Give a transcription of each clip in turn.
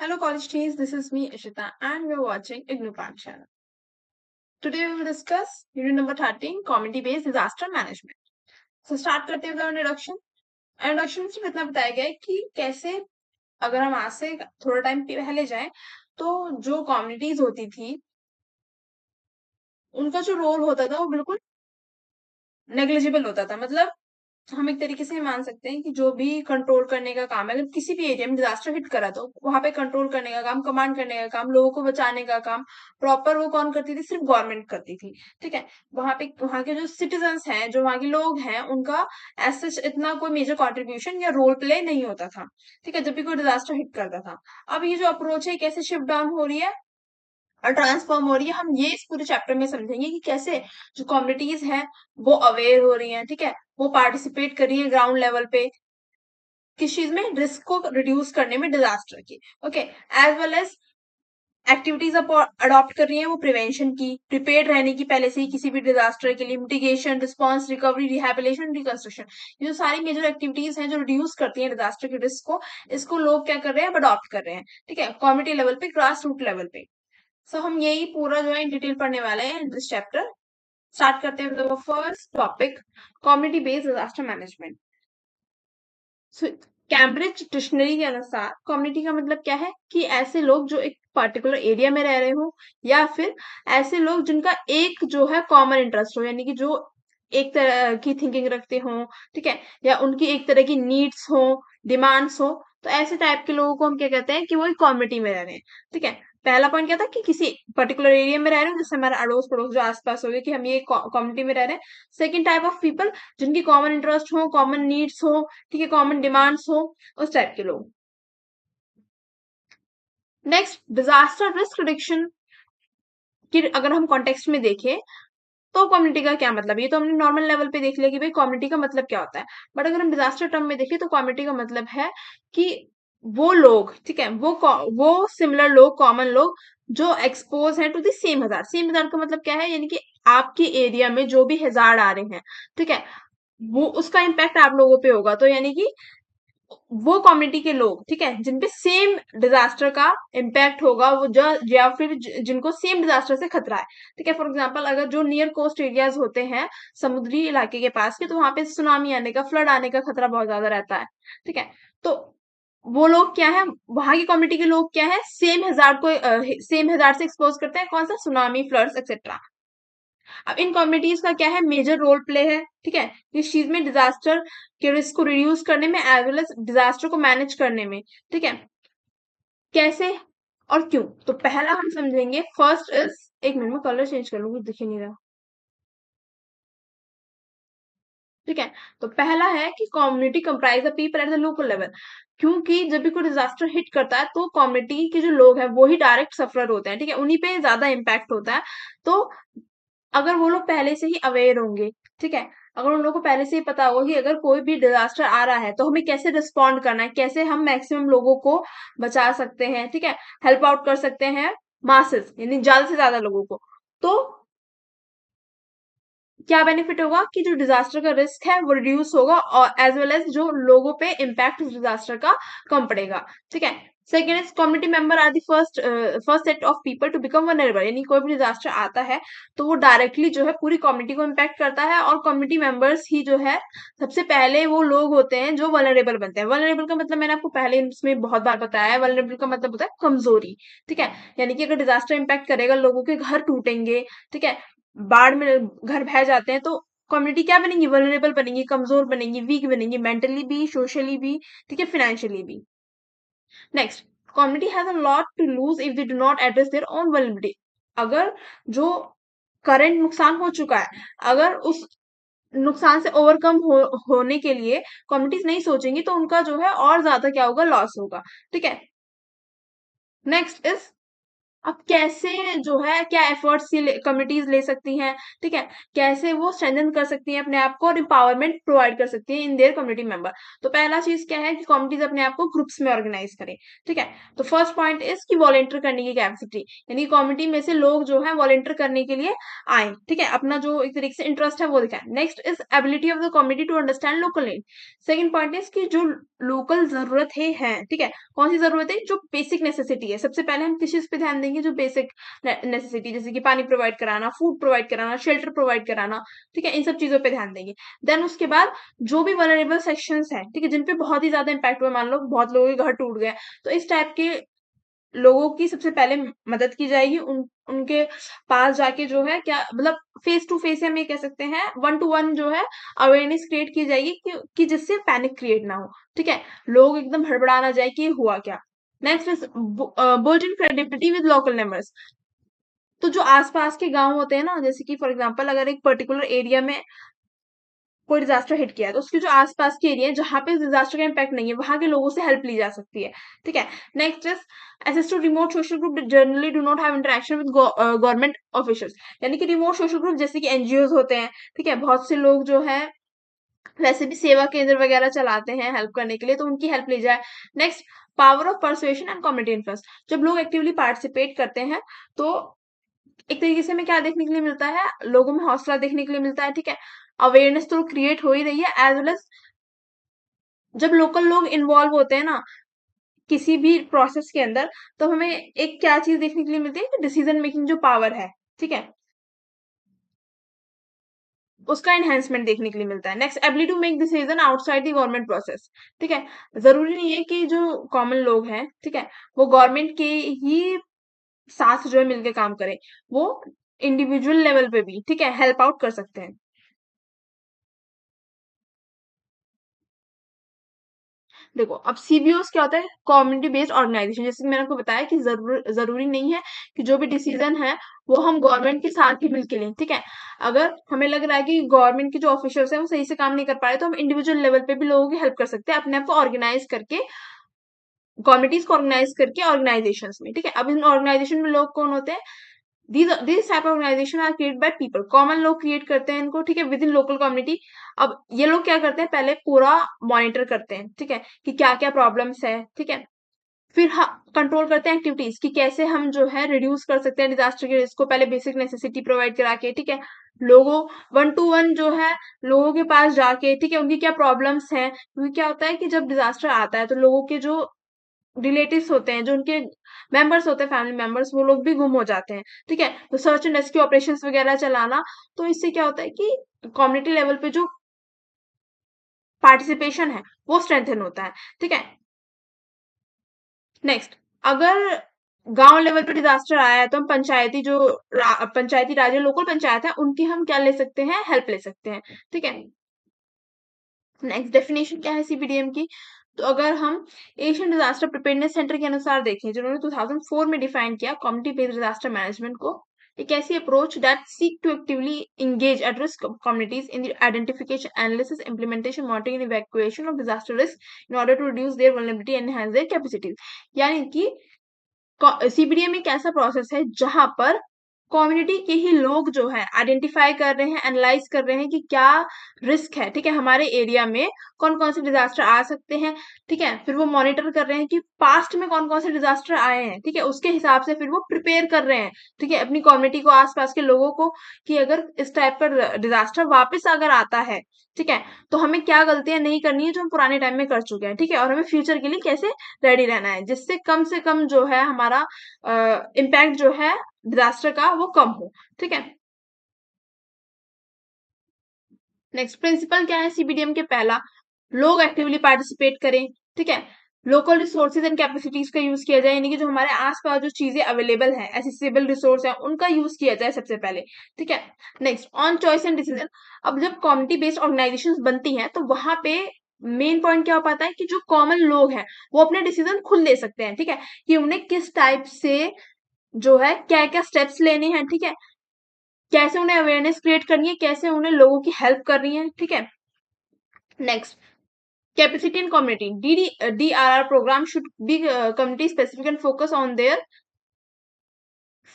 Hello college teens, this is me Ishita and you're watching IGNUPAN channel. Today we will discuss unit number 13 community based disaster management. So start करते हैं introduction. Introduction से इतना बताया गया है कि कैसे अगर हम आज से थोड़ा टाइम पहले जाएं तो जो कम्युनिटीज होती थी उनका जो रोल होता था वो बिल्कुल नेग्लिजिबल होता था। मतलब हम एक तरीके से मान सकते हैं कि जो भी कंट्रोल करने का काम है, अगर किसी भी एरिया में डिजास्टर हिट करा तो वहां पे कंट्रोल करने का काम, कमांड करने का काम, लोगों को बचाने का काम प्रॉपर वो कौन करती थी? सिर्फ गवर्नमेंट करती थी। ठीक है, वहां के जो सिटीजन्स हैं, जो वहां के लोग हैं, उनका ऐसे इतना कोई मेजर कॉन्ट्रीब्यूशन या रोल प्ले नहीं होता था। ठीक है, जब भी कोई डिजास्टर हिट करता था। अब ये जो अप्रोच है कैसे शिफ्ट डाउन हो रही है और ट्रांसफॉर्म हो रही है, हम ये इस पूरे चैप्टर में समझेंगे कि कैसे जो कम्युनिटीज हैं वो अवेयर हो रही हैं। ठीक है, वो पार्टिसिपेट कर रही है ग्राउंड लेवल पे किस चीज में? रिस्क को रिड्यूस करने में, डिजास्टर की। Okay, as well as activities adopt कर रही है वो प्रिवेंशन की, प्रिपेयर्ड रहने की पहले से ही किसी भी डिजास्टर के लिए, mitigation, response, recovery, rehabilitation, reconstruction. ये जो सारी मेजर एक्टिविटीज हैं जो रिड्यूस करती हैं डिजास्टर के रिस्क को, इसको लोग क्या कर रहे हैं? अडॉप्ट कर रहे हैं। ठीक है, कम्युनिटी लेवल पे, ग्रास रूट लेवल पे। सो हम यही पूरा जो है इन डिटेल पढ़ने वाले हैं इन दिस चैप्टर। स्टार्ट करते हैं with first topic, community based disaster management. Cambridge dictionary के अनुसार कम्युनिटी का मतलब क्या है कि ऐसे लोग जो एक पर्टिकुलर एरिया में रह रहे हो, या फिर ऐसे लोग जिनका एक जो है कॉमन इंटरेस्ट हो, यानी कि जो एक तरह की थिंकिंग रखते हो। ठीक है, या उनकी एक तरह की नीड्स हो, डिमांड्स हो। तो ऐसे टाइप के लोगों को हम क्या कहते हैं? कि वो एक कम्युनिटी में रह रहे हैं। ठीक है, पहला पॉइंट क्या था? कि किसी पर्टिकुलर एरिया में रह रहे हो, जैसे हमारा अड़ोस पड़ोस जो आसपास हो गया, कि हम ये कम्युनिटी में रह रहे हैं। सेकंड टाइप ऑफ पीपल, जिनकी कॉमन इंटरेस्ट हो, कॉमन नीड्स हो, ठीक है, कॉमन डिमांड्स हो, उस टाइप के लोग। नेक्स्ट, डिजास्टर रिस्क रिडक्शन की अगर हम कॉन्टेक्स्ट में देखें तो कम्युनिटी का क्या मतलब? ये तो हमने नॉर्मल लेवल पे देख लिया कि भाई कम्युनिटी का मतलब क्या होता है। बट अगर हम डिजास्टर टर्म में देखें तो कम्युनिटी का मतलब है कि वो लोग, ठीक है, वो सिमिलर लोग, कॉमन लोग जो एक्सपोज है टू द सेम हजार। सेम हजार का मतलब क्या है? यानी कि आपके एरिया में जो भी हजार आ रहे हैं, ठीक है, वो उसका इम्पैक्ट आप लोगों पे होगा। तो यानी कि वो कम्युनिटी के लोग, ठीक है, जिनपे सेम डिजास्टर का इम्पैक्ट होगा, वो जो या फिर जिनको सेम डिजास्टर से खतरा है। ठीक है, फॉर एग्जांपल अगर जो नियर कोस्ट एरियाज होते हैं, समुद्री इलाके के पास के, तो वहां पे सुनामी आने का, फ्लड आने का खतरा बहुत ज्यादा रहता है। ठीक है, तो वो लोग क्या है? वहां की कम्युनिटी के लोग क्या है? सेम हजार को सेम हजार से एक्सपोज करते हैं। कौन सा? Tsunami, floods etcetera. अब इन कम्युनिटीज का क्या है? मेजर रोल प्ले है। ठीक है, इस चीज में डिजास्टर के रिस्क को रिड्यूस करने में, एज वेल एज डिजास्टर को मैनेज करने में। ठीक है, कैसे और क्यों? तो पहला हम समझेंगे, फर्स्ट इज, एक मिनट में कलर चेंज कर लूंगी, दिख ही नहीं रहा। ठीक है, तो पहला है कि community comprise the people at the local level. क्योंकि जब भी कोई डिजास्टर हिट करता है तो कम्युनिटी के जो लोग हैं वो ही डायरेक्ट सफर होते हैं। ठीक है, उन्हीं पे ज्यादा इम्पैक्ट होता है। तो अगर वो लोग पहले से ही अवेयर होंगे, ठीक है, अगर उन लोगों को पहले से ही पता होगा कि अगर कोई भी डिजास्टर आ रहा है तो हमें कैसे रिस्पॉन्ड करना है, कैसे हम मैक्सिमम लोगों को बचा सकते हैं, ठीक है, हेल्प आउट कर सकते हैं मासेस, यानी ज्यादा से ज्यादा लोगों को, तो क्या बेनिफिट होगा? कि जो डिजास्टर का रिस्क है वो रिड्यूस होगा, और एज वेल एज जो लोगों पे इम्पैक्ट उस डिजास्टर का कम पड़ेगा। ठीक है, second is community member are the first set of people to become vulnerable. यानी कोई भी डिजास्टर आता है तो वो डायरेक्टली जो है पूरी कम्युनिटी को इम्पैक्ट करता है, और कम्युनिटी मेंबर्स ही जो है सबसे पहले वो लोग होते हैं जो वनरेबल बनते हैं। वनरेबल का मतलब मैंने आपको पहले इसमें बहुत बार बताया है, वनरेबल का मतलब होता है कमजोरी। ठीक है, यानी कि अगर डिजास्टर इम्पैक्ट करेगा, लोगों के घर टूटेंगे, ठीक है, बाढ़ में घर बह जाते हैं, तो कम्युनिटी क्या बनेगी? वल्नरेबल बनेगी, कमजोर बनेगी, वीक बनेगी, मेंटली भी, सोशली भी, ठीक है, फाइनेंशियली भी। Next, community has a lot to lose if they do not address their own vulnerability. अगर जो करंट नुकसान हो चुका है, अगर उस नुकसान से ओवरकम होने के लिए कम्युनिटीज नहीं सोचेंगी तो उनका जो है और ज्यादा क्या होगा? लॉस होगा। ठीक है, नेक्स्ट इज अब कैसे जो है क्या एफर्ट्स ये कम्युनिटीज ले सकती हैं, ठीक है, कैसे वो स्ट्रेंथन कर सकती हैं अपने आप को और एम्पावरमेंट प्रोवाइड कर सकती हैं इन देयर कम्युनिटी मेंबर। तो पहला चीज क्या है कि कम्युनिटीज अपने आप को ग्रुप्स में ऑर्गेनाइज करें, ठीक है। तो फर्स्ट पॉइंट इज कि वॉलेंटियर करने की कैपेसिटी, यानी कम्युनिटी में से लोग जो है वॉलेंटियर करने के लिए आए, ठीक है, अपना जो एक तरीके से इंटरेस्ट है वो दिखाएं। Next is ability of the community to understand local need. Second point is कि जो लोकल जरूरत है, ठीक है, कौन सी जरूरत है, जो बेसिक नेसेसिटी है। सबसे पहले हम किस चीज पे ध्यान देंगे, जो बेसिक नेसेसिटी, जैसे कि पानी प्रोवाइड कराना, फूड प्रोवाइड कराना, शेल्टर प्रोवाइड कराना, ठीक है, इन सब चीजों पे ध्यान देंगे। देन उसके बाद जो भी वनरेबल सेक्शंस हैं, ठीक है, जिन पे बहुत ही ज्यादा इम्पैक्ट हुआ, मान लो बहुत लोगों के घर टूट गए, तो इस टाइप के लोगों की सबसे पहले मदद की जाएगी। उनके पास जाके जो है क्या मतलब फेस टू फेस हम ये कह सकते हैं, वन टू वन जो है अवेयरनेस क्रिएट की जाएगी कि जिससे पैनिक क्रिएट ना हो, ठीक है, लोग एकदम हड़बड़ा ना जाए कि ये हुआ क्या। Next is build in credibility with local members. तो जो आसपास के गांव होते हैं ना, जैसे कि फॉर एग्जांपल अगर एक पर्टिकुलर एरिया में कोई डिजास्टर हिट किया है, तो उसके जो आसपास के एरिया है जहां पे डिजास्टर का इम्पैक्ट नहीं है, वहां के लोगों से हेल्प ली जा सकती है, ठीक है। Next is access to remote social group generally do not have interaction with government officials, यानी कि रिमोट सोशल ग्रुप जैसे कि एनजीओ होते हैं, ठीक है, बहुत से लोग जो है वैसे भी सेवा केंद्र वगैरह चलाते हैं हेल्प करने के लिए, तो उनकी हेल्प ली जाए। Next, power of persuasion and community influence. जब लोग एक्टिवली पार्टिसिपेट करते हैं तो एक तरीके से हमें क्या देखने के लिए मिलता है, लोगों में हौसला देखने के लिए मिलता है, ठीक है, अवेयरनेस तो क्रिएट हो ही रही है, एज वेल एज जब लोकल लोग इन्वॉल्व होते हैं ना किसी भी प्रोसेस के अंदर, तो हमें एक क्या चीज देखने के लिए मिलती है कि डिसीजन मेकिंग जो पावर है, ठीक है, उसका एनहेंसमेंट देखने के लिए मिलता है। Next, ability to make decision outside the government process, ठीक है, जरूरी नहीं है कि जो कॉमन लोग हैं, ठीक है, वो गवर्नमेंट के ही साथ जो है मिलकर काम करें, वो इंडिविजुअल लेवल पे भी, ठीक है, हेल्प आउट कर सकते हैं। देखो अब सीबीओस क्या होता है, कम्युनिटी बेस्ड ऑर्गेनाइजेशन, जैसे कि मैंने आपको बताया कि जरूरी नहीं है कि जो भी डिसीजन है वो हम गवर्नमेंट के साथ ही मिलके लें, ठीक है। अगर हमें लग रहा है कि गवर्नमेंट के जो ऑफिशियल्स हैं वो सही से काम नहीं कर पा रहे, तो हम इंडिविजुअल लेवल पे भी लोगों की हेल्प कर सकते हैं, अपने आप को ऑर्गेनाइज करके, कम्युनिटीज को ऑर्गेनाइज करके ऑर्गेनाइजेशन में, ठीक है। अब इन ऑर्गेनाइजेशन में लोग कौन होते हैं, this type organization are create by people, common लोग क्रिएट करते हैं इनको, ठीक है, विद इन लोकल कम्युनिटी। अब ये लोग क्या करते हैं, पहले पूरा मॉनिटर करते हैं, ठीक है, कि क्या क्या प्रॉब्लम्स है, ठीक है, फिर कंट्रोल करते हैं एक्टिविटीज कि कैसे हम जो है रिड्यूस कर सकते हैं डिजास्टर के रिस्क को, पहले बेसिक नेसेसिटी प्रोवाइड करा के, ठीक है, लोगों वन टू वन जो है लोगों के पास जाके, ठीक है, उनकी क्या प्रॉब्लम्स हैं, क्योंकि क्या होता है कि जब डिजास्टर आता है तो लोगों के जो रिलेटिव्स होते हैं, जो उनके मेंबर्स होते हैं, फैमिली मेंबर्स, वो लोग भी गुम हो जाते हैं, ठीक है, तो सर्च एंड रेस्क्यू ऑपरेशंस वगैरह चलाना, तो इससे क्या होता है कि कम्युनिटी लेवल पे जो पार्टिसिपेशन है वो स्ट्रेंथन होता है, ठीक है। नेक्स्ट, अगर गांव लेवल पे डिजास्टर आया है तो हम पंचायती जो पंचायती राज है, लोकल पंचायत है, उनकी हम क्या ले सकते हैं, हेल्प ले सकते हैं, ठीक है। नेक्स्ट, डेफिनेशन क्या है सीबीडीएम की, तो अगर हम एशियन डिजास्टर प्रिपेयरनेस सेंटर के अनुसार देखें, जिन्होंने 2004 में डिफाइन किया कम्युनिटी बेस्ड डिजास्टर मैनेजमेंट को, एक ऐसी approach that seek to actively engage at risk communities in the identification, analysis, implementation, monitoring and evacuation of disaster risk in order to reduce their vulnerability and enhance their capacities। यानी कि सीबीडीएम एक ऐसा process है जहां पर community के ही लोग जो है आइडेंटिफाई कर रहे हैं, एनालाइज कर रहे हैं कि क्या रिस्क है, ठीक है, हमारे एरिया में कौन कौन से डिजास्टर आ सकते हैं, ठीक है, फिर वो मॉनिटर कर रहे हैं कि पास्ट में कौन कौन से डिजास्टर आए हैं, ठीक है, उसके हिसाब से फिर वो प्रिपेयर कर रहे हैं, ठीक है, अपनी कम्युनिटी को, आसपास के लोगों को, कि अगर इस टाइप का डिजास्टर वापस अगर आता है, ठीक है, तो हमें क्या गलतियां नहीं करनी है जो हम पुराने टाइम में कर चुके हैं, ठीक है, और हमें फ्यूचर के लिए कैसे रेडी रहना है, जिससे कम से कम जो है हमारा इम्पैक्ट जो है डिजास्टर का वो कम हो, ठीक है। नेक्स्ट प्रिंसिपल क्या है सीबीडीएम के, पहला, लोग एक्टिवली पार्टिसिपेट करें, ठीक है, लोकल रिसोर्सेज एंड कैपेसिटीज का यूज किया जाए, यानी कि जो हमारे आसपास जो चीजें अवेलेबल है, एसेसिबल रिसोर्स है, उनका यूज किया जाए सबसे पहले, ठीक है। Next, on choice and decision. अब जब कम्युनिटी बेस्ड ऑर्गेनाइजेशन बनती हैं तो वहां पे मेन पॉइंट क्या हो पाता है कि जो कॉमन लोग हैं वो अपने डिसीजन खुद ले सकते हैं, ठीक है, कि उन्हें किस टाइप से जो है क्या क्या स्टेप्स लेने हैं, ठीक है, कैसे उन्हें अवेयरनेस क्रिएट करनी है, कैसे उन्हें लोगों की हेल्प करनी है, ठीक है। Next, capacity in community, DDRR programme should be community specific and focus on their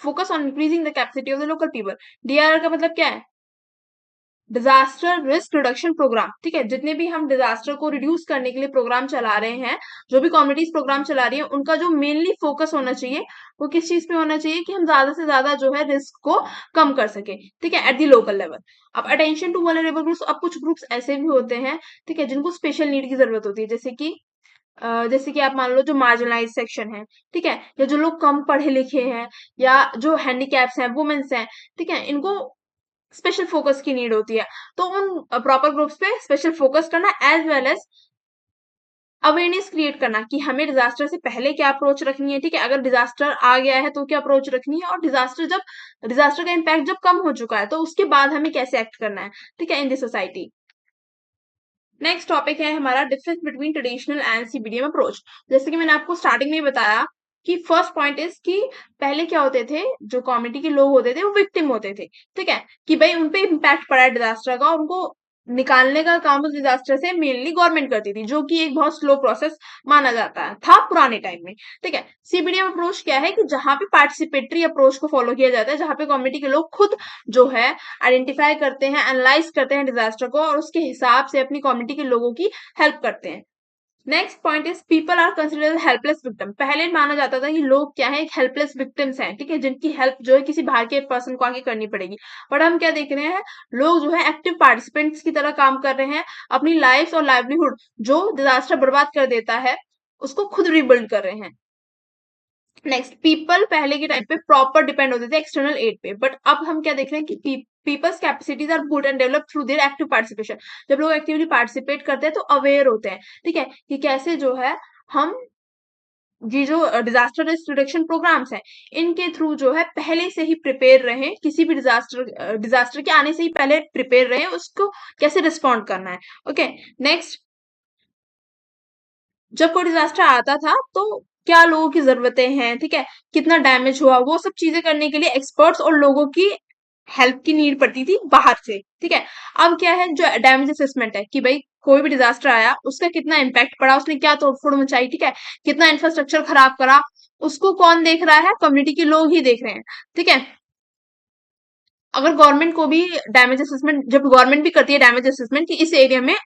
focus on increasing the capacity of the local people. DRR का मतलब क्या है? Disaster risk reduction programme. ठीक है, जितने भी हम डिजास्टर को रिड्यूस करने के लिए प्रोग्राम चला रहे हैं, जो भी कम्युनिटीज प्रोग्राम चला रही है, उनका जो मेनली फोकस होना चाहिए वो किस चीज पे होना चाहिए कि हम ज्यादा से ज्यादा जो है रिस्क को कम कर सके। ठीक है, एट दी लोकल लेवल। अब अटेंशन टू वल्नरेबल ग्रुप्स, अब कुछ ग्रुप्स ऐसे भी होते हैं, ठीक है, जिनको स्पेशल नीड की जरूरत होती है, जैसे कि आप मान लो जो मार्जिनलाइज सेक्शन है, ठीक है, या जो लोग कम पढ़े लिखे हैं, या जो हैंडीकैप्स हैं, वुमेन्स हैं, ठीक है, इनको स्पेशल फोकस की नीड होती है। तो उन प्रॉपर ग्रुप्स पे स्पेशल फोकस करना, as well as awareness create करना कि हमें डिजास्टर से पहले क्या अप्रोच रखनी है। ठीक है, अगर डिजास्टर आ गया है तो क्या अप्रोच रखनी है, और डिजास्टर का इम्पैक्ट जब कम हो चुका है तो उसके बाद हमें कैसे एक्ट करना है, ठीक है, in the society. Next topic है हमारा difference between traditional and CBDM approach. जैसे कि मैंने आपको स्टार्टिंग में ही बताया कि फर्स्ट पॉइंट इज कि पहले क्या होते थे, जो कम्युनिटी के लोग होते थे वो विक्टिम होते थे। ठीक है, कि भाई उनपे इम्पैक्ट पड़ा है डिजास्टर का, उनको निकालने का काम उस डिजास्टर से मेनली गवर्नमेंट करती थी, जो कि एक बहुत स्लो प्रोसेस माना जाता है था पुराने टाइम में। ठीक है, सीबीडीएम अप्रोच क्या है कि जहां पे पार्टिसिपेटरी अप्रोच को फॉलो किया जाता है, जहां पे कम्युनिटी के लोग खुद जो है आइडेंटिफाई करते हैं, एनालाइज करते हैं डिजास्टर को, और उसके हिसाब से अपनी कम्युनिटी के लोगों की हेल्प करते हैं। Next point is people are considered helpless victim. पहले माना जाता था कि लोग क्या है, एक हेल्पलेस विक्टिम्स हैं, ठीक है, जिनकी हेल्प जो है किसी बाहर के पर्सन को आके करनी पड़ेगी। बट हम क्या देख रहे हैं, लोग जो है एक्टिव पार्टिसिपेंट्स की तरह काम कर रहे हैं, अपनी लाइफ और लाइवलीहुड जो डिजास्टर बर्बाद कर देता है उसको खुद रिबिल्ड कर रहे हैं। नेक्स्ट, पीपल पहले के टाइम पे प्रॉपर डिपेंड होते थे एक्सटर्नल एड पे, बट अब हम क्या देख रहे हैं कि peoples capacities are built and develop through their active participation. जब लोग एक्टिवली पार्टिसिपेट करते हैं तो अवेयर होते हैं, ठीक है, कि कैसे जो है हम ये जो डिजास्टर रिस्क रिडक्शन प्रोग्राम्स हैं, इनके थ्रू जो है पहले से ही प्रिपेयर रहे, किसी भी डिजास्टर के आने से ही पहले प्रिपेयर रहे, उसको कैसे रिस्पॉन्ड करना है। ओके, नेक्स्ट, जब कोई डिजास्टर आता था तो क्या लोगों की जरूरतें हैं, ठीक है, कितना डैमेज हुआ, वो सब चीजें करने के लिए एक्सपर्ट्स और लोगों की हेल्प की नीड पड़ती थी बाहर से। ठीक है, अब क्या है, जो डैमेज असेसमेंट है कि भाई कोई भी डिजास्टर आया, उसका कितना इम्पैक्ट पड़ा, उसने क्या तोड़फोड़ मचाई, ठीक है, कितना इंफ्रास्ट्रक्चर खराब करा, उसको कौन देख रहा है, कम्युनिटी के लोग ही देख रहे हैं। ठीक है, अगर गवर्नमेंट को भी डैमेज असेसमेंट, जब गवर्नमेंट भी करती है डैमेज असेसमेंट कि इस एरिया में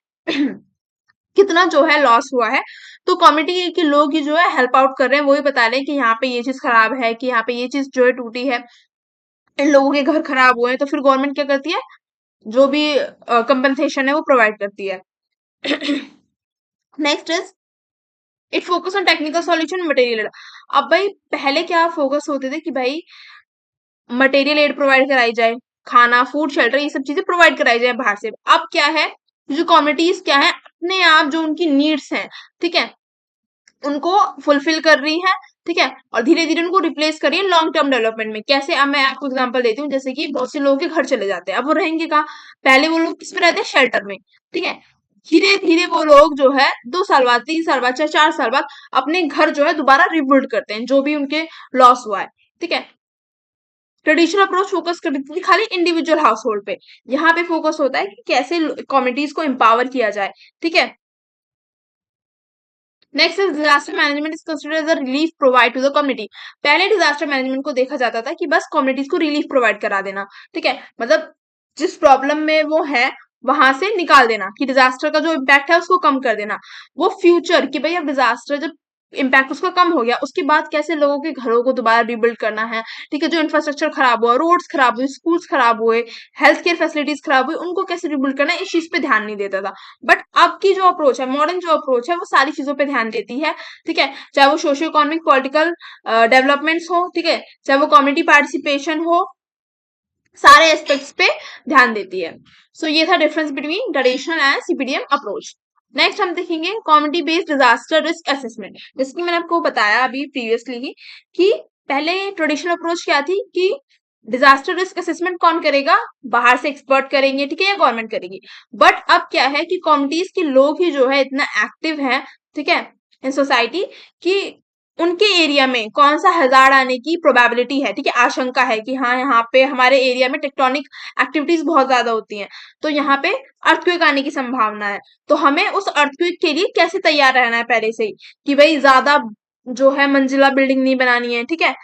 कितना जो है लॉस हुआ है, तो कम्युनिटी के लोग ही जो है हेल्प आउट कर रहे हैं, वो ही बता रहे हैं कि यहाँ पे ये चीज खराब है, कि यहाँ पे ये चीज जो है टूटी है, इन लोगों के घर खराब हुए हैं, तो फिर गवर्नमेंट क्या करती है, जो भी कंपनसेशन है वो प्रोवाइड करती है। Next is it focus on technical solution material aid. अब भाई पहले क्या फोकस होते थे कि भाई मटेरियल एड प्रोवाइड कराई जाए, खाना, फूड, शेल्टर, ये सब चीजें प्रोवाइड कराई जाए बाहर से। अब क्या है, जो कम्युनिटीज क्या है, अपने आप जो उनकी नीड्स हैं, ठीक है, उनको फुलफिल कर रही है, ठीक है, और धीरे धीरे उनको रिप्लेस कर रही है लॉन्ग टर्म डेवलपमेंट में। कैसे, अब मैं आपको एग्जांपल देती हूँ, जैसे कि बहुत से लोगों के घर चले जाते हैं, अब वो रहेंगे कहाँ, पहले वो लोग किस में रहते हैं, शेल्टर में, ठीक है, धीरे धीरे वो लोग जो है 2 साल बाद, 3 साल बाद, चाहे 4 साल बाद अपने घर जो है दोबारा रिबिल्ड करते हैं, जो भी उनके लॉस हुआ है। ठीक है, ट्रेडिशनल अप्रोच फोकस करती थी खाली इंडिविजुअल हाउस होल्ड पे, यहाँ पे फोकस होता है कि कैसे कम्युनिटीज को एम्पावर किया जाए। ठीक है, next is disaster management is considered as a relief provide to the community. पहले डिजास्टर मैनेजमेंट को देखा जाता था कि बस कम्युनिटीज को रिलीफ प्रोवाइड करा देना, ठीक है, मतलब जिस प्रॉब्लम में वो है वहां से निकाल देना, कि डिजास्टर का जो इम्पैक्ट है उसको कम कर देना। वो फ्यूचर कि भाई अब डिजास्टर जब इम्पैक्ट उसका कम हो गया, उसके बाद कैसे लोगों के घरों को दोबारा रिबिल्ड करना है, ठीक है, जो इंफ्रास्ट्रक्चर खराब हुआ, रोड्स खराब हुए, स्कूल्स खराब हुए, हेल्थ केयर फैसिलिटीज खराब हुई, उनको कैसे रिबिल्ड करना है, इस चीज पे ध्यान नहीं देता था। बट अब की जो अप्रोच है, मॉडर्न जो अप्रोच है, वो सारी चीजों पे ध्यान देती है। ठीक है, चाहे वो सोशियो इकोनॉमिक पॉलिटिकल डेवलपमेंट्स हो, ठीक है, चाहे वो कम्युनिटी पार्टिसिपेशन हो, सारे एस्पेक्ट्स पे ध्यान देती है। सो ये था difference between traditional and CPDM approach. Next हम देखेंगे community based disaster risk assessment. जैसे कि मैंने आपको बताया अभी प्रीवियसली ही कि पहले ट्रेडिशनल अप्रोच क्या थी कि डिजास्टर रिस्क असेसमेंट कौन करेगा, बाहर से एक्सपर्ट करेंगे, ठीक है, या गवर्नमेंट करेगी। बट अब क्या है कि कम्युनिटीज के लोग ही जो है इतना एक्टिव है, ठीक है, इन सोसाइटी, कि उनके एरिया में कौन सा हजार्ड आने की प्रोबेबिलिटी है, ठीक है, आशंका है कि हाँ यहाँ पे हमारे एरिया में टेक्टोनिक एक्टिविटीज बहुत ज्यादा होती हैं, तो यहाँ पे अर्थक्वेक आने की संभावना है। तो हमें उस अर्थक्वेक के लिए कैसे तैयार रहना है पहले से ही, कि भाई ज्यादा जो है मंजिला बिल्डिंग नहीं बनानी है, ठीक है,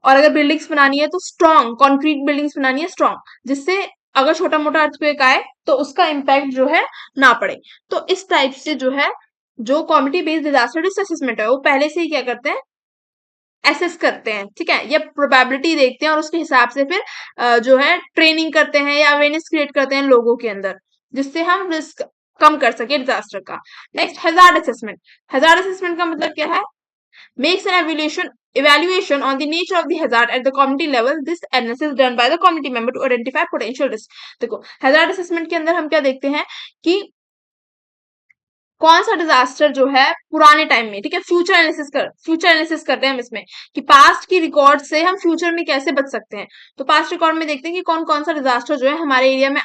और अगर बिल्डिंग्स बनानी है तो स्ट्रॉन्ग कॉन्क्रीट बिल्डिंग्स बनानी है स्ट्रॉन्ग, जिससे अगर छोटा मोटा अर्थक्वेक आए तो उसका इम्पैक्ट जो है ना पड़े। तो इस टाइप से जो है जो community based disaster risk assessment है वो पहले से ही क्या करते हैं, एसेस करते हैं, ठीक है, या प्रोबेबिलिटी देखते हैं और उसके हिसाब से फिर जो है ट्रेनिंग करते हैं या अवेयरनेस क्रिएट करते हैं लोगों के अंदर, जिससे हम रिस्क कम कर सके डिजास्टर का। Next hazard assessment. Hazard assessment का मतलब क्या है, makes an evaluation on the nature of the hazard at the community level. This analysis done by the community member to identify potential risk. देखो hazard assessment के अंदर हम क्या देखते हैं कि कौन सा डिजास्टर जो है पुराने टाइम में, ठीक है, फ्यूचर एनालिसिस करते हैं हम इसमें कि पास्ट की रिकॉर्ड से हम फ्यूचर में कैसे बच सकते हैं। तो पास्ट रिकॉर्ड में देखते हैं कि कौन कौन सा डिजास्टर जो है हमारे एरिया में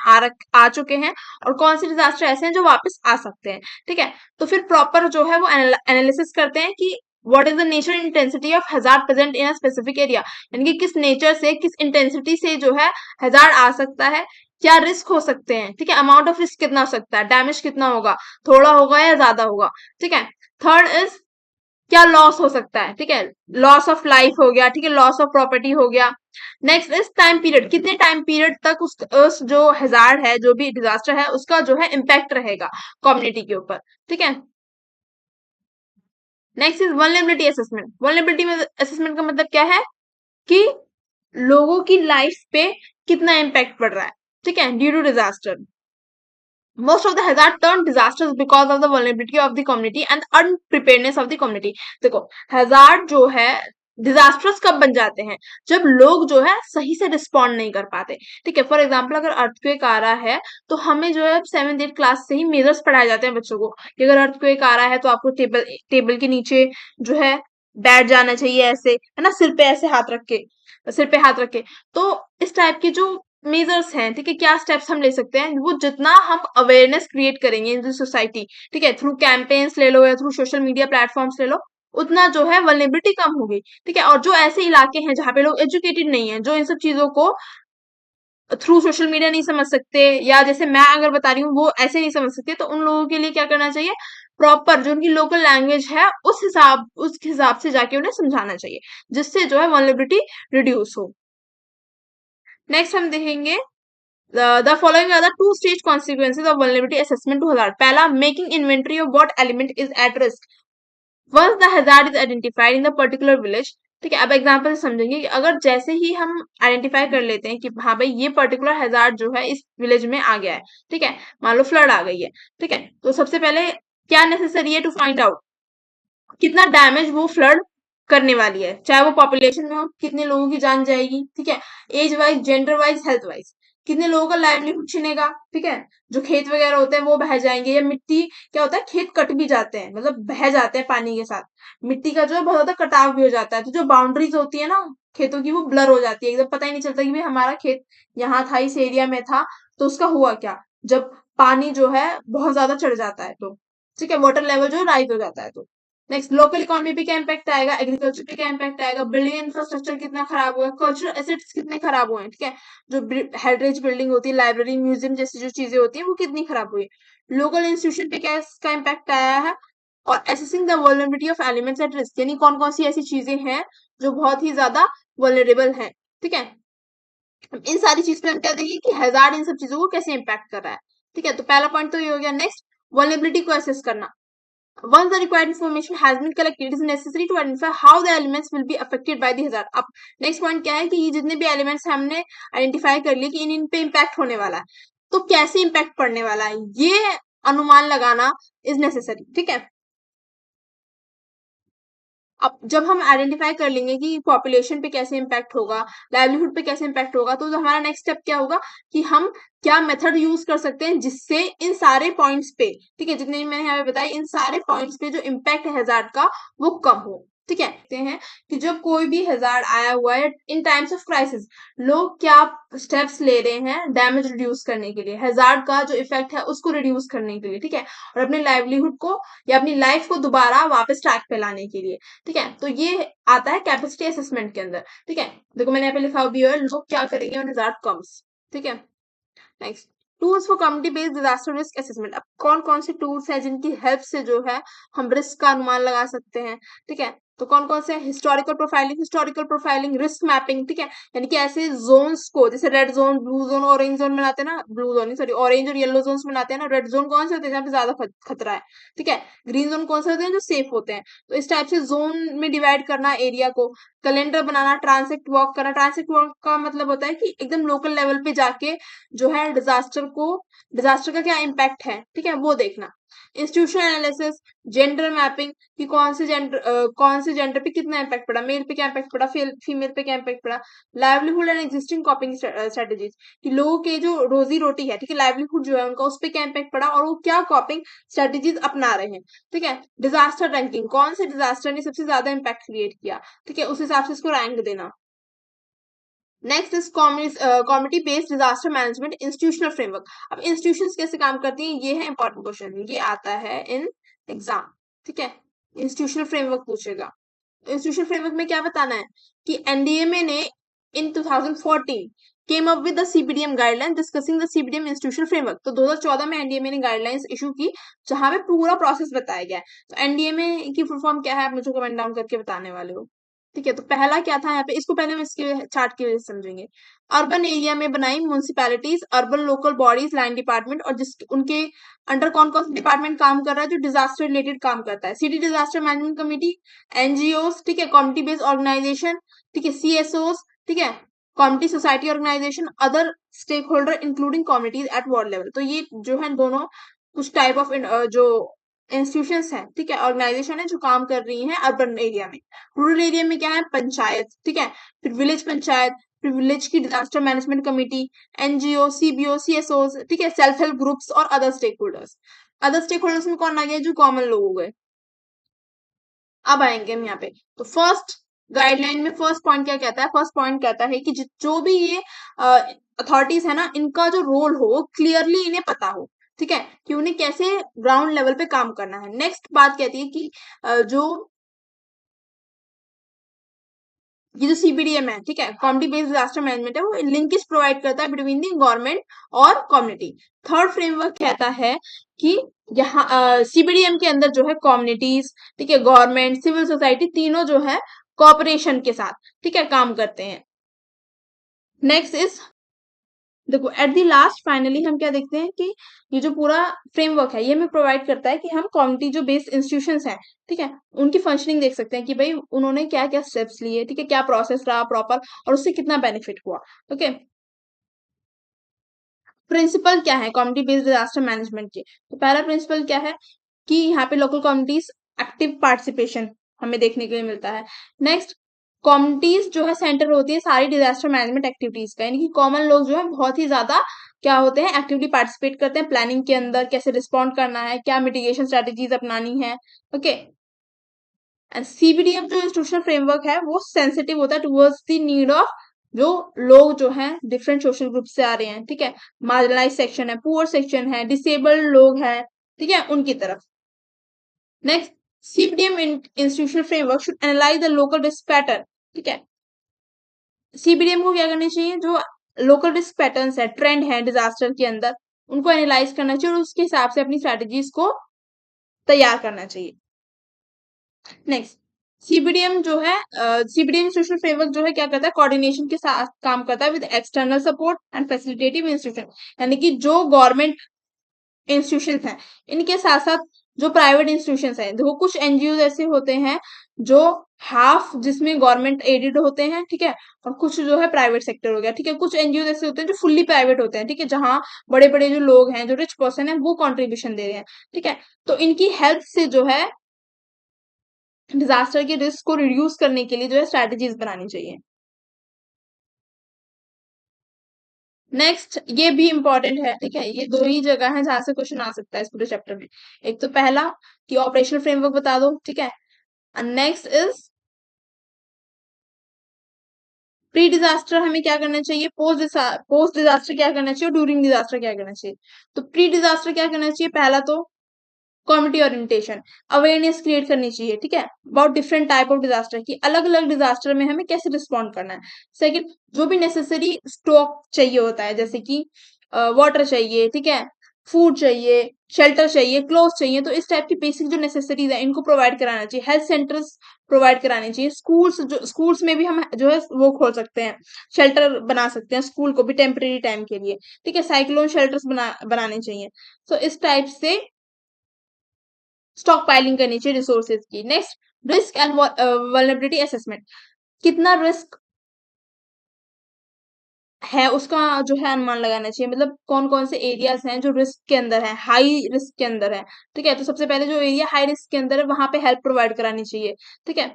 आ चुके हैं और कौन से डिजास्टर ऐसे हैं जो वापस आ सकते हैं, ठीक है। तो फिर प्रॉपर जो है वो एनालिसिस करते हैं कि what is the nature intensity of hazard present in a specific area, यानी कि किस नेचर से किस इंटेंसिटी से जो है हैजार्ड आ सकता है, क्या रिस्क हो सकते हैं, ठीक है, अमाउंट ऑफ रिस्क कितना हो सकता है, डैमेज कितना होगा, थोड़ा होगा या ज्यादा होगा, ठीक है। थर्ड इज क्या लॉस हो सकता है, ठीक है, लॉस ऑफ लाइफ हो गया, ठीक है, लॉस ऑफ प्रॉपर्टी हो गया। नेक्स्ट इज टाइम पीरियड, कितने टाइम पीरियड तक उस जो हैजार्ड है जो भी डिजास्टर है उसका जो है इम्पैक्ट रहेगा कम्युनिटी के ऊपर, ठीक है। Next is vulnerability assessment. Vulnerability में असेसमेंट का मतलब क्या है कि लोगों की लाइफ पे कितना इम्पैक्ट पड़ रहा है, ठीक है, due to disaster. Most of the hazard turned disasters because of the vulnerability of the community and unpreparedness of the community. देखो हैजार्ड जो है डिजास्टर्स कब बन जाते हैं, जब लोग जो है सही से रिस्पॉन्ड नहीं कर पाते, ठीक है। फॉर एग्जाम्पल अगर अर्थक्वेक आ रहा है तो हमें जो है 7th 8th क्लास से ही मेजर्स पढ़ाए जाते हैं बच्चों को कि अगर अर्थक्वेक आ रहा है तो आपको टेबल के नीचे जो है बैठ जाना चाहिए, ऐसे है ना, सिर पे हाथ रख के। तो इस टाइप के जो मेजर्स हैं, ठीक है, क्या स्टेप्स हम ले सकते हैं, वो जितना हम अवेयरनेस क्रिएट करेंगे इन द सोसाइटी, ठीक है, थ्रू कैंपेन्स ले लो या थ्रू सोशल मीडिया प्लेटफॉर्म्स ले लो, उतना जो है वल्नरेबिलिटी कम होगी, ठीक है। और जो ऐसे इलाके हैं जहाँ पे लोग एजुकेटेड नहीं है, जो इन सब चीजों को थ्रू सोशल मीडिया नहीं समझ सकते, या जैसे मैं अगर बता रही हूँ वो ऐसे नहीं समझ सकते, तो उन लोगों के लिए क्या करना चाहिए, प्रॉपर जो उनकी लोकल लैंग्वेज है उस हिसाब से जाके उन्हें समझाना चाहिए, जिससे जो है वल्नरेबिलिटी रिड्यूस हो। नेक्स्ट हम देखेंगे the following are the two stage consequences of vulnerability assessment to hazard. पहला, making inventory of what element is at risk once the hazard is identified in the particular village, ठीक है। अब example समझेंगे कि अगर जैसे ही हम आइडेंटिफाई कर लेते हैं कि हाँ भाई ये पर्टिकुलर हैजार्ड जो है इस विलेज में आ गया है, ठीक है, मान लो फ्लड आ गई है, ठीक है, तो सबसे पहले क्या नेसेसरी है टू फाइंड आउट कितना डैमेज वो फ्लड करने वाली है, चाहे वो पॉपुलेशन में हो कितने लोगों की जान जाएगी, ठीक है, age wise, gender wise, health wise, कितने लोगों का लाइवलीहुड छिनेगा, ठीक है, जो खेत वगैरह होते हैं वो बह जाएंगे, या मिट्टी क्या होता है खेत कट भी जाते हैं, मतलब बह जाते हैं पानी के साथ, मिट्टी का जो है बहुत ज्यादा कटाव भी हो जाता है, तो जो बाउंड्रीज होती है ना खेतों की वो ब्लर हो जाती है, एकदम पता ही नहीं चलता कि भाई हमारा खेत यहाँ था, इस एरिया में था, तो उसका हुआ क्या जब पानी जो है बहुत ज्यादा चढ़ जाता है, तो ठीक है, वाटर लेवल जो राइज हो जाता है। तो नेक्स्ट, लोकल इकोनॉमी पे क्या इम्पैक्ट आएगा, एग्रीकल्चर पे क्या इम्पैक्ट आएगा, बिल्डिंग इंफ्रास्ट्रक्चर कितना खराब हुआ है, कल्चरल एसेट्स कितने खराब हुए हैं, ठीक है, जो हेरिटेज बिल्डिंग होती है, लाइब्रेरी, म्यूजियम जैसी जो चीजें होती है वो कितनी खराब हुई है, लोकल इंस्टीट्यूशन पे क्या इसका इम्पैक्ट आया है, और assessing the vulnerability of elements at risk, यानी कौन कौन सी ऐसी चीजें हैं जो बहुत ही ज्यादा वल्नरेबल हैं, ठीक है। इन सारी चीज पे हम क्या देखेंगे कि हैजार्ड इन सब चीजों को कैसे इम्पैक्ट कर रहा है, ठीक है। तो पहला पॉइंट तो ये हो गया। नेक्स्ट, वल्नरेबिलिटी को असेस करना। Once the required information has been collected, it is necessary to identify how the elements will be affected by the hazard. अब नेक्स्ट पॉइंट क्या है कि ये जितने भी एलिमेंट्स हमने आइडेंटिफाई कर लिए कि इन पे इम्पैक्ट होने वाला है, तो कैसे इम्पैक्ट पड़ने वाला है ये अनुमान लगाना इज नेसेसरी, ठीक है। अब जब हम आइडेंटिफाई कर लेंगे कि पॉपुलेशन पे कैसे इम्पैक्ट होगा, लाइवलीहुड पे कैसे इम्पैक्ट होगा, तो हमारा नेक्स्ट स्टेप क्या होगा कि हम क्या मेथड यूज कर सकते हैं जिससे इन सारे पॉइंट्स पे, ठीक है, जितने मैंने यहाँ पे बताया, इन सारे पॉइंट्स पे जो इम्पैक्ट है हैजार्ड का वो कम हो, ठीक है। कहते हैं कि जब कोई भी हैजार्ड आया हुआ है इन टाइम्स ऑफ क्राइसिस, लोग क्या स्टेप्स ले रहे हैं डैमेज रिड्यूस करने के लिए, हैजार्ड का जो इफेक्ट है उसको रिड्यूस करने के लिए, ठीक है, और अपने लाइवलीहुड को या अपनी लाइफ को दोबारा वापस ट्रैक पे लाने के लिए, ठीक है। तो ये आता है कैपेसिटी असेसमेंट के अंदर, ठीक है। देखो मैंने यहाँ पे लिखा भी है लोग क्या करेंगे व्हेन हैजार्ड कम्स, ठीक है। Next, tools for community based disaster risk assessment. अब कौन कौन से टूल्स हैं जिनकी हेल्प से जो है हम रिस्क का अनुमान लगा सकते हैं, ठीक है। तो कौन कौन से? हिस्टोरिकल प्रोफाइलिंग, रिस्क मैपिंग, ठीक है, यानी कि ऐसे जोन्स को, जैसे red zone, blue zone, orange zone बनाते हैं ना, ब्लू जोन नहीं सॉरी, ऑरेंज और येलो जोन्स बनाते हैं ना। रेड जोन कौन से होते हैं? जहाँ पे ज्यादा खतरा है, ठीक है। ग्रीन जोन कौन से होते हैं? जो सेफ होते हैं। तो इस टाइप से जोन में डिवाइड करना एरिया को, कैलेंडर बनाना, ट्रांसेक्ट वर्क करना। ट्रांसेक्ट वर्क का मतलब होता है कि एकदम लोकल लेवल पे जाके जो है डिजास्टर का क्या इम्पैक्ट है, ठीक है, वो देखना। इंस्टीट्यूशनल एनालिसिस, जेंडर मैपिंग, कि कौन से जेंडर पे कितना इम्पैक्ट पड़ा, मेल पे क्या इम्पैक्ट पड़ा, फीमेल पे क्या इम्पैक्ट पड़ा। लाइवलीहुड एंड एग्जिस्टिंग कॉपिंग स्ट्रेटेजीज, कि लोगों के जो रोजी रोटी है, ठीक है, लाइवलीहुड जो है उनका, उस पर क्या इम्पैक्ट पड़ा और वो क्या कॉपिंग स्ट्रेटेजीज अपना रहे हैं, ठीक है। डिजास्टर रैंकिंग, कौन से डिजास्टर ने सबसे ज्यादा इम्पैक्ट क्रिएट किया, ठीक है, उस हिसाब से इसको रैंक देना। Next is community based disaster management institutional framework. अब इंस्टीट्यूशंस कैसे काम करती हैं, ये है इंपॉर्टेंट क्वेश्चन, ये आता है इन एग्जाम, ठीक है। इंस्टीट्यूशनल फ्रेमवर्क पूछेगा। इंस्टीट्यूशनल फ्रेमवर्क में क्या बताना है कि एनडीएमए ने in 2014 came up with the CBDM guideline discussing the CBDM institutional framework. तो 2014 में एनडीएमए ने गाइडलाइंस इशू की, जहां पे पूरा प्रोसेस बताया गया है। तो एनडीएमए की फुल फॉर्म क्या है, आप मुझे कमेंट डाउन करके बताने वाले हो, ठीक है। तो पहला क्या था यहाँ पे, इसको पहले हम इसके चार्ट की वजह से समझेंगे। अर्बन एरिया में बनाई municipalities, urban local bodies, line department, और जिस उनके अंडर कौन कौन सा डिपार्टमेंट काम कर रहा है जो डिजास्टर रिलेटेड काम करता है। City disaster management committee, NGOs, ठीक है, कम्युनिटी बेस्ड ऑर्गेनाइजेशन, ठीक है, सीएसओस, ठीक है, community society organization, other stakeholder including communities at ward level. तो ये जो है दोनों कुछ टाइप ऑफ जो इंस्टीट्यूशंस हैं, ठीक है, ऑर्गेनाइजेशन है जो काम कर रही हैं अर्बन एरिया में। रूरल एरिया में क्या है, पंचायत, ठीक है, फिर विलेज पंचायत, फिर विलेज की disaster management committee, NGO, CBO, CSO, ठीक है, सेल्फ हेल्प ग्रुप्स और other stakeholders. Other stakeholders में कौन आ गया, जो कॉमन लोग हो गए। अब आएंगे हम यहाँ पे। तो फर्स्ट गाइडलाइन में फर्स्ट पॉइंट क्या कहता है, फर्स्ट पॉइंट कहता है कि जो भी ये अथॉरिटीज है ना, इनका जो रोल हो वो क्लियरली इन्हें पता हो, ठीक है, कि उन्हें कैसे ग्राउंड लेवल पे काम करना है। नेक्स्ट बात कहती है कि जो ये जो सीबीडीएम है, ठीक है, कम्युनिटी बेस्ड डिजास्टर मैनेजमेंट है, वो लिंकेज प्रोवाइड करता है बिटवीन दी गवर्नमेंट और कम्युनिटी। थर्ड फ्रेमवर्क कहता है कि यहाँ सीबीडीएम के अंदर जो है कम्युनिटीज, ठीक है, गवर्नमेंट, सिविल सोसाइटी, तीनों जो है कॉपरेशन के साथ, ठीक है, काम करते हैं। नेक्स्ट इज, देखो एट दी लास्ट फाइनली हम क्या देखते हैं कि ये जो पूरा फ्रेमवर्क है ये हमें प्रोवाइड करता है कि हम कम्युनिटी जो बेस्ड इंस्टीट्यूशंस हैं, ठीक है, उनकी फंक्शनिंग देख सकते हैं कि भाई उन्होंने क्या क्या स्टेप्स लिए, ठीक है, क्या प्रोसेस रहा प्रॉपर और उससे कितना बेनिफिट हुआ। ओके, प्रिंसिपल क्या है कम्युनिटी बेस्ड डिजास्टर मैनेजमेंट के? तो पहला प्रिंसिपल क्या है कि यहाँ पे लोकल कम्युनिटीज एक्टिव पार्टिसिपेशन हमें देखने के लिए मिलता है। नेक्स्ट, कम्युनिटीज जो है सेंटर होती है सारी डिजास्टर मैनेजमेंट एक्टिविटीज का, यानी कि कॉमन लोग जो है बहुत ही ज्यादा क्या होते हैं, एक्टिवली पार्टिसिपेट करते हैं प्लानिंग के अंदर, कैसे रिस्पॉन्ड करना है, क्या मिटिगेशन स्ट्रेटेजीज अपनानी है। ओके, एंड सीबीडीएम जो इंस्टीट्यूशनल फ्रेमवर्क है वो सेंसिटिव होता है टुवर्ड्स द नीड ऑफ जो लोग जो हैं डिफरेंट सोशल ग्रुप से आ रहे हैं, ठीक है, मार्जिनलाइज सेक्शन है, पुअर सेक्शन है, डिसेबल्ड लोग हैं, ठीक है, उनकी तरफ। Next, CBDM institutional framework should analyse the local risk pattern, ठीक है, सीबीडीएम को क्या करना चाहिए, जो लोकल रिस्क पैटर्न्स है, ट्रेंड है डिजास्टर के अंदर, उनको एनालाइज करना चाहिए और उसके हिसाब से अपनी स्ट्रेटेजीज को तैयार करना चाहिए। नेक्स्ट, सीबीडीएम जो है सीबीडीएम इंस्टीट्यूशनल फ्रेमवर्क जो है क्या करता है, कोऑर्डिनेशन के साथ काम करता है with external support and facilitative institution, यानी कि जो गवर्नमेंट इंस्टीट्यूशन हैं इनके साथ साथ जो प्राइवेट इंस्टीट्यूशन हैं, देखो कुछ एनजीओ ऐसे होते हैं जो हाफ जिसमें गवर्नमेंट एडेड होते हैं, ठीक है, और कुछ जो है प्राइवेट सेक्टर हो गया, ठीक है, कुछ एनजीओ ऐसे होते हैं जो फुल्ली प्राइवेट होते हैं, ठीक है, जहां बड़े बड़े जो लोग हैं, जो रिच पर्सन है, वो कॉन्ट्रीब्यूशन दे रहे हैं, ठीक है। तो इनकी हेल्प से जो है डिजास्टर के रिस्क को रिड्यूस करने के लिए जो है स्ट्रैटेजीज बनानी चाहिए। नेक्स्ट, ये भी इंपॉर्टेंट है, ठीक है, ये दो ही जगह है जहां से क्वेश्चन आ सकता है इस पूरे चैप्टर में। एक तो पहला कि ऑपरेशनल फ्रेमवर्क बता दो, ठीक है, नेक्स्ट इज प्री डिजास्टर हमें क्या करना चाहिए, पोस्ट डिजास्टर क्या करना चाहिए और ड्यूरिंग डिजास्टर क्या करना चाहिए। तो प्री डिजास्टर क्या करना चाहिए, पहला तो कम्युनिटी ओरिएंटेशन, अवेयरनेस क्रिएट करनी चाहिए, ठीक है, about different type of disaster की, अलग अलग डिजास्टर में हमें कैसे रिस्पॉन्ड करना है। सेकंड, जो भी नेसेसरी स्टॉक चाहिए होता है, जैसे कि वाटर चाहिए, ठीक है, फूड चाहिए, शेल्टर चाहिए, क्लोथ्स चाहिए, तो इस टाइप की बेसिक जो नेसेसिटीज है इनको प्रोवाइड कराना चाहिए। हेल्थ सेंटर्स प्रोवाइड कराने चाहिए। स्कूल्स में भी हम जो है वो खोल सकते हैं, शेल्टर बना सकते हैं स्कूल को भी टेम्परेरी टाइम के लिए, ठीक है। साइक्लोन शेल्टर्स बनाने चाहिए। तो इस टाइप से स्टॉक पाइलिंग करनी चाहिए रिसोर्सेज की। Next, risk and vulnerability assessment. कितना रिस्क है उसका जो है अनुमान लगाना चाहिए, मतलब कौन कौन से एरियाज हैं जो रिस्क के अंदर है, हाई रिस्क के अंदर है, ठीक है। तो सबसे पहले जो एरिया हाई रिस्क के अंदर है वहां पे हेल्प प्रोवाइड करानी चाहिए, ठीक है।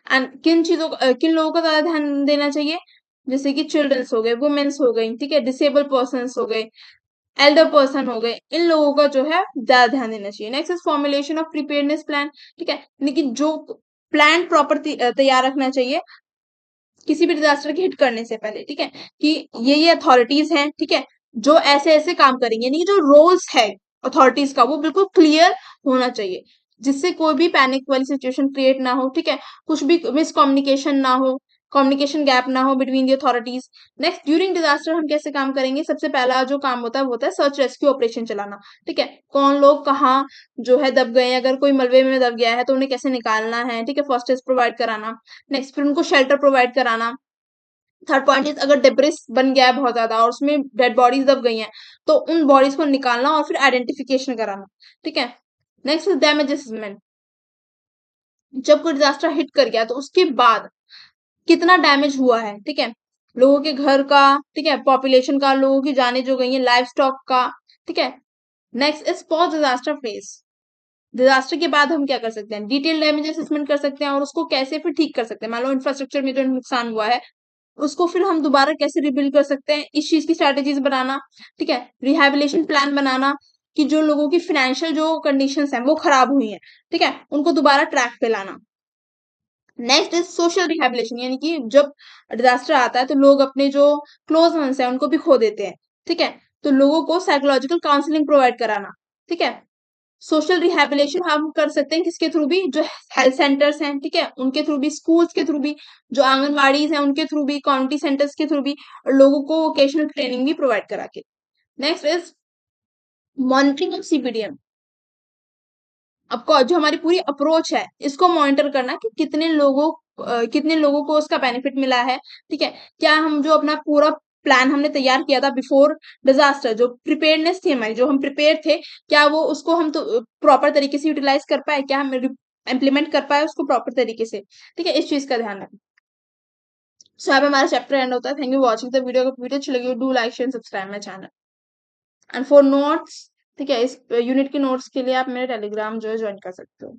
एंड किन लोगों का ज्यादा ध्यान देना चाहिए, जैसे कि चिल्ड्रंस हो गए, वुमेन्स हो गई, ठीक है, डिसेबल पर्सन हो गए, एल्डर पर्सन हो गए, इन लोगों का जो है ज्यादा ध्यान देना चाहिए। Next is formulation of preparedness plan, ठीक है, लेकिन जो प्लान प्रॉपर तैयार रखना चाहिए किसी भी डिजास्टर के हिट करने से पहले, ठीक है, कि ये अथॉरिटीज हैं, ठीक है, जो ऐसे ऐसे काम करेंगे, यानी कि जो रोल्स है अथॉरिटीज का वो बिल्कुल क्लियर होना चाहिए, जिससे कोई भी पैनिक वाली सिचुएशन क्रिएट ना हो, ठीक है, कुछ भी मिसकम्युनिकेशन ना हो, कम्युनिकेशन गैप ना हो between the authorities. Next, during disaster हम कैसे काम करेंगे, सबसे पहला जो काम होता है वो होता है सर्च रेस्क्यू ऑपरेशन चलाना, ठीक है, कौन लोग कहाँ जो है दब गए हैं, अगर कोई मलबे में दब गया है तो उन्हें कैसे निकालना है, ठीक है, फर्स्ट एड प्रोवाइड कराना। नेक्स्ट, फिर उनको शेल्टर प्रोवाइड कराना। थर्ड पॉइंट इज, अगर डेब्रिस बन गया है बहुत ज्यादा और उसमें डेड बॉडीज दब गई हैं तो उन बॉडीज को निकालना और फिर आइडेंटिफिकेशन कराना, ठीक है। Next is damage assessment. जब कोई डिजास्टर हिट कर गया तो उसके बाद कितना डैमेज हुआ है, ठीक है, लोगों के घर का, ठीक है, पॉपुलेशन का, लोगों की जाने जो गई है, लाइफ स्टॉक का, ठीक है। Next is post disaster phase. Disaster के बाद हम क्या कर सकते हैं, डिटेल डैमेज असेसमेंट कर सकते हैं और उसको कैसे फिर ठीक कर सकते हैं। मान लो इंफ्रास्ट्रक्चर में जो नुकसान हुआ है उसको फिर हम दोबारा कैसे रिबिल्ड कर सकते हैं, इस चीज की स्ट्रेटेजीज बनाना, ठीक है, रिहेबिलिटेशन प्लान बनाना, कि जो लोगों की फाइनेंशियल जो कंडीशंस हैं वो खराब हुई हैं, ठीक है, उनको दोबारा ट्रैक पे लाना। नेक्स्ट इज सोशल रिहेबिलिटेशन, यानी कि जब डिजास्टर आता है तो लोग अपने जो क्लोज वंस हैं उनको भी खो देते हैं, ठीक है, तो लोगों को साइकोलॉजिकल काउंसलिंग प्रोवाइड कराना, ठीक है। सोशल रिहेबिलिटेशन हम कर सकते हैं किसके थ्रू भी, जो हेल्थ सेंटर्स हैं, ठीक है, उनके थ्रू भी, स्कूल्स के थ्रू भी, जो आंगनवाड़ीज हैं उनके थ्रू भी, कम्युनिटी सेंटर्स के थ्रू भी, और लोगों को वोकेशनल ट्रेनिंग भी प्रोवाइड करा के। Next is monitoring of CPDM. आपको जो हमारी पूरी अप्रोच है इसको मॉनिटर करना कि कितने लोगों को उसका बेनिफिट मिला है, ठीक है, क्या हम जो अपना पूरा प्लान हमने तैयार किया था बिफोर डिजास्टर, जो प्रिपेयरनेस थी हमारी, जो हम प्रिपेयर थे, क्या वो उसको हम तो प्रॉपर तरीके से यूटिलाइज कर पाए, क्या हम इम्प्लीमेंट कर पाए उसको प्रॉपर तरीके से, ठीक है, इस चीज का ध्यान रखें। सो यहाँ पे हमारा चैप्टर एंड होता है। Thank you watching the video. अगर वीडियो अच्छी लगी do like share subscribe my channel and for notes, ठीक है, इस यूनिट के नोट्स के लिए आप मेरे टेलीग्राम जो है ज्वाइन कर सकते हो।